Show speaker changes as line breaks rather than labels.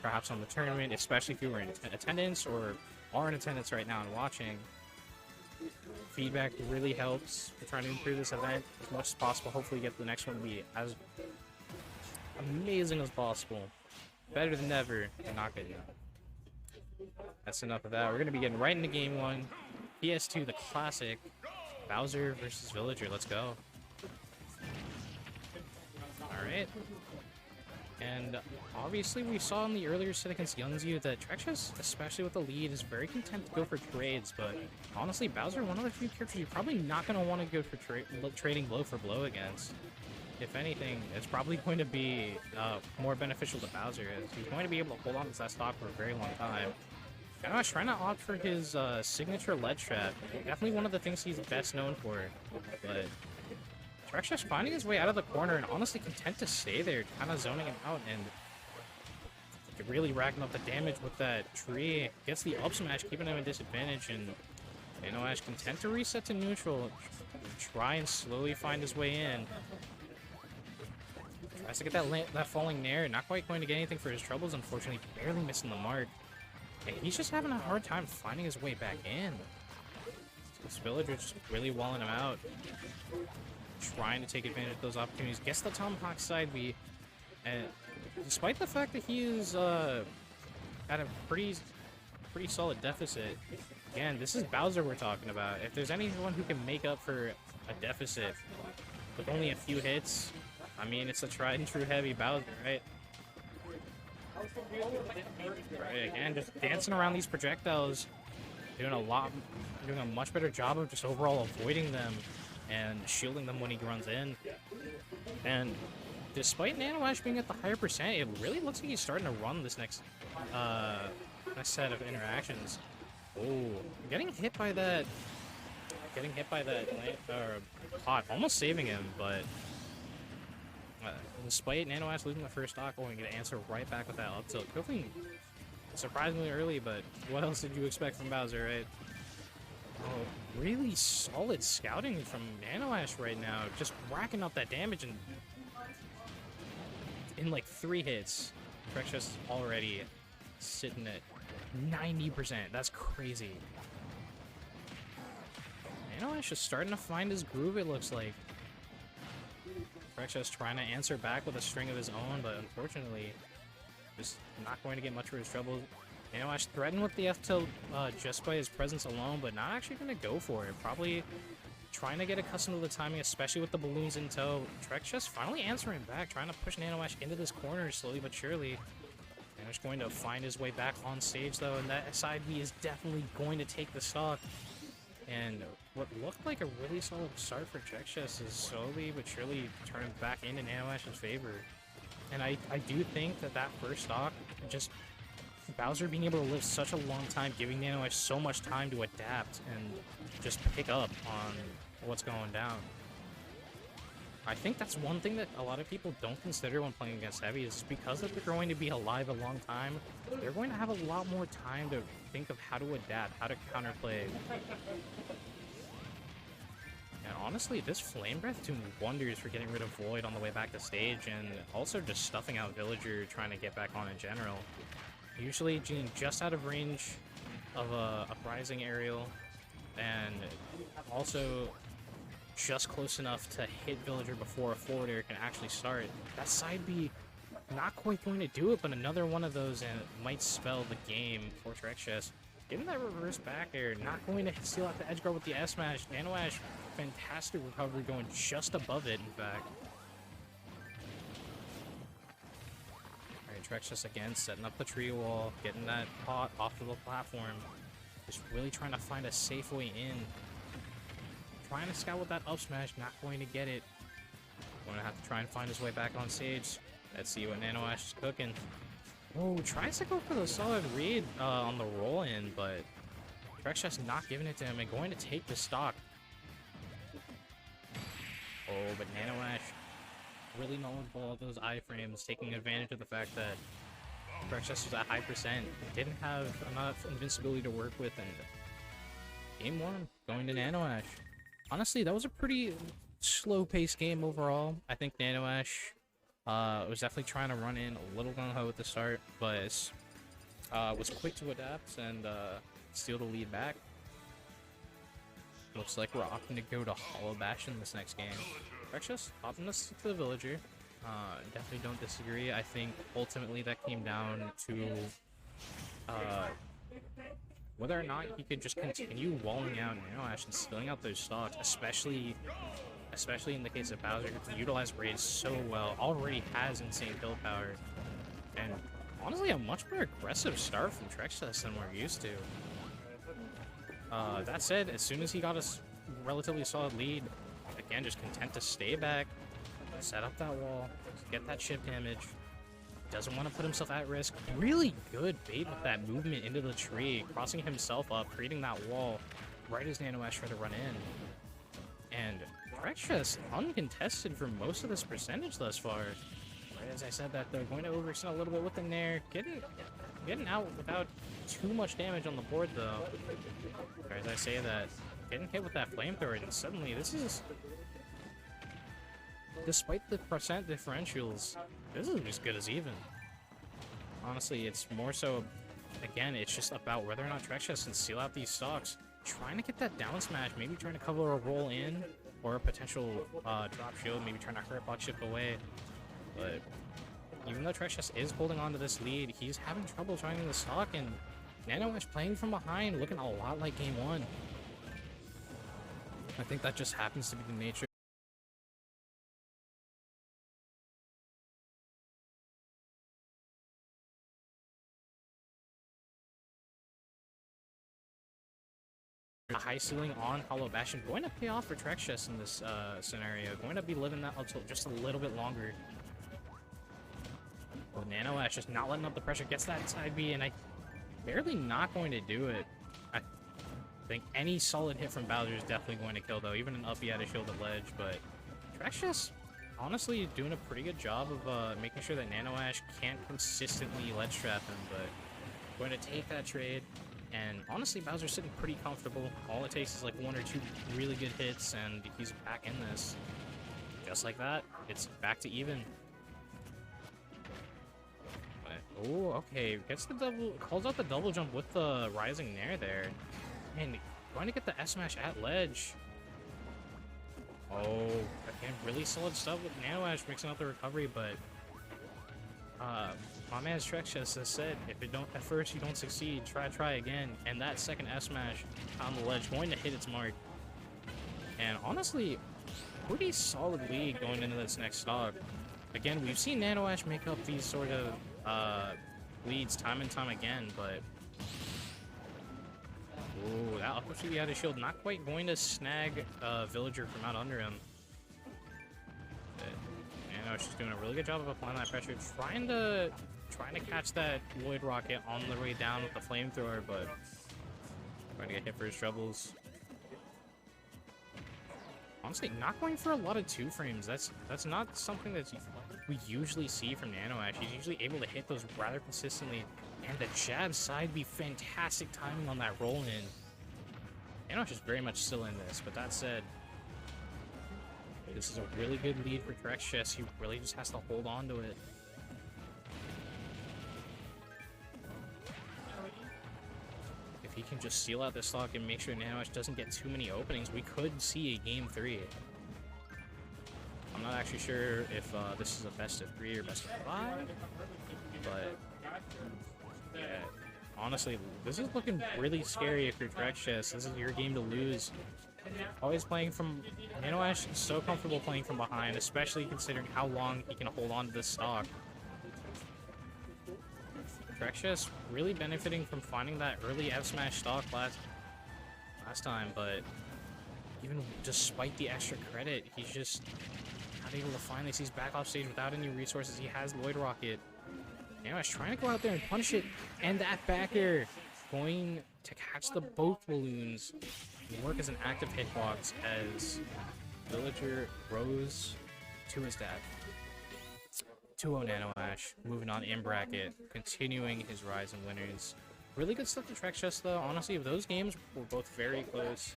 perhaps on the tournament, especially if you were in attendance or are in attendance right now and watching. Feedback really helps. We're trying to improve this event as much as possible. Hopefully get the next one to be as amazing as possible. Better than ever, and not good enough. That's enough of that. We're going to be getting right into game one. PS2, the classic. Bowser versus Villager. Let's go. Alright. And obviously we saw in the earlier set against Youngzu that Trexchess, especially with the lead, is very content to go for trades, but honestly Bowser, one of the few characters you're probably not going to want to go for trading blow for blow against. If anything, it's probably going to be more beneficial to Bowser, as he's going to be able to hold on to that stock for a very long time. Nanoash trying to opt for his signature ledge trap. Definitely one of the things he's best known for, but Trexchess finding his way out of the corner and honestly content to stay there, kind of zoning him out and really racking up the damage with that tree. Gets the up smash, keeping him at disadvantage, and Nanoash content to reset to neutral. Try and slowly find his way in. Tries to get that falling nair, not quite going to get anything for his troubles, unfortunately, barely missing the mark. And he's just having a hard time finding his way back in. This villager's really walling him out. Trying to take advantage of those opportunities. Gets the tomahawk side B, and despite the fact that he is at a pretty solid deficit, again, this is Bowser we're talking about. If there's anyone who can make up for a deficit with only a few hits, I mean, it's a tried and true heavy Bowser, right? Right, again, just dancing around these projectiles, doing a much better job of just overall avoiding them and shielding them when he runs in. And despite Nanoash being at the higher percent, it really looks like he's starting to run this next set of interactions. Oh, getting hit by that pot, almost saving him, but despite Nanoash losing the first stock, going to answer right back with that up tilt. Hopefully surprisingly early, but what else did you expect from Bowser, right? Oh, really solid scouting from Nanoash right now, just racking up that damage, and in like 3 hits, Trexchess already sitting at 90%. That's crazy. Nanoash is starting to find his groove, it looks like. Trexchess trying to answer back with a string of his own, but unfortunately, just not going to get much for his trouble. Nanoash threatened with the F-tilt just by his presence alone, but not actually going to go for it. Probably trying to get accustomed to the timing, especially with the balloons in tow. Trexchess finally answering back, trying to push Nanoash into this corner slowly but surely. Nanoash going to find his way back on stage, though, and that side B is definitely going to take the stock. And what looked like a really solid start for Trexchess is slowly but surely turning back into Nanoash's favor. And I do think that first stock, just Bowser being able to live such a long time, giving Nanoash so much time to adapt and just pick up on what's going down. I think that's one thing that a lot of people don't consider when playing against Heavy, is because that they're going to be alive a long time, they're going to have a lot more time to think of how to adapt, how to counterplay. And honestly, this Flame Breath doing wonders for getting rid of Void on the way back to stage, and also just stuffing out Villager trying to get back on in general. Usually Gene just out of range of a uprising aerial, and also just close enough to hit Villager before a forward air can actually start. That side B not quite going to do it, but another one of those, and it might spell the game for Trexchess. Getting that reverse back air, not going to steal out the edge guard with the S-Smash. Nanoash, fantastic recovery, going just above it, in fact. Alright, Trexchess again, setting up the tree wall, getting that pot off of the platform. Just really trying to find a safe way in. Trying to scout with that up smash, not going to get it. Going to have to try and find his way back on stage. Let's see what Nanoash is cooking. Oh, tries to go for the solid read on the roll-in, but Trexchess not giving it to him and going to take the stock. Oh, but Nanoash really knowledgeable of those iframes, taking advantage of the fact that Trexchess was at high percent, didn't have enough invincibility to work with, and game 1 going to Nanoash. Honestly, that was a pretty slow-paced game overall. I think Nanoash Was definitely trying to run in a little gung-ho at the start, but was quick to adapt and steal the lead back. Looks like we're opting to go to Hollow Bash in this next game. Trexchess opting to stick to the Villager. Definitely don't disagree. I think ultimately that came down to whether or not he could just continue walling out Nanoash and stealing out those stocks, especially in the case of Bowser, who can utilize raids so well, already has insane kill power, and honestly a much more aggressive start from Trexchess than we're used to. That said, as soon as he got a relatively solid lead, again, just content to stay back, set up that wall, get that chip damage, doesn't want to put himself at risk. Really good bait with that movement into the tree, crossing himself up, creating that wall right as Nanoash tried to run in. And Trexchess uncontested for most of this percentage thus far. Right as I said that they're going to overextend a little bit with the Nair, getting out without too much damage on the board though. Or as I say that, getting hit with that flamethrower, and suddenly this is, despite the percent differentials, this is as good as even. Honestly, it's more so, again, it's just about whether or not Trexchess can seal out these stocks. Trying to get that down smash, maybe trying to cover a roll in, or a potential drop shield, maybe trying to hurt bot chip away. But even though Trexchess is holding on to this lead, he's having trouble finding the stock, and Nanoash playing from behind, looking a lot like game one. I think that just happens to be the nature. A high ceiling on Hollow Bash and going to pay off for Trexchess in this scenario. Going to be living that until just a little bit longer. Well, Nanoash just not letting up the pressure, gets that side B, and barely not going to do it. I think any solid hit from Bowser is definitely going to kill, though. Even an up, he had a shielded ledge, but Trexchess honestly doing a pretty good job of making sure that Nanoash can't consistently ledge trap him, but going to take that trade. And honestly, Bowser's sitting pretty comfortable. All it takes is like one or two really good hits, and he's back in this. Just like that, it's back to even. But, oh, okay, gets the double, calls out the double jump with the rising Nair there, and going to get the S smash at ledge. Oh, again, really solid stuff with Nanoash mixing up the recovery, but my man's Trexchess has said, if it don't, at first you don't succeed, try again. And that second S smash on the ledge going to hit its mark. And honestly, pretty solid lead going into this next stock. Again, we've seen Nanoash make up these sort of leads time and time again, but ooh, that up he had a shield, not quite going to snag Villager from out under him. She's doing a really good job of applying that pressure, trying to catch that Lloyd Rocket on the way down with the flamethrower, but trying to get hit for his troubles. Honestly, not going for a lot of two frames. That's not something that we usually see from Nanoash. He's usually able to hit those rather consistently, and the jab side be fantastic timing on that roll in. Nanoash is very much still in this, but that said, this is a really good lead for Trexchess. He really just has to hold on to it. If he can just seal out this stock and make sure Nanoash doesn't get too many openings, we could see a game 3. I'm not actually sure if this is a best of 3 or best of 5, but yeah, honestly, this is looking really scary if you're Trexchess. This is your game to lose. Always playing from Nanoash, so comfortable playing from behind, especially considering how long he can hold on to this stock. Trexchess really benefiting from finding that early F smash stock last time, but even despite the extra credit, he's just not able to find this. He's back off stage without any resources. He has Lloyd Rocket. Nanoash trying to go out there and punch it, and that backer going to catch the both balloons. Work as an active hitbox as Villager rose to his death. 2-0 Nanoash, moving on in bracket, continuing his rise in winners. Really good stuff to Trexchess though. Honestly, those games were both very close.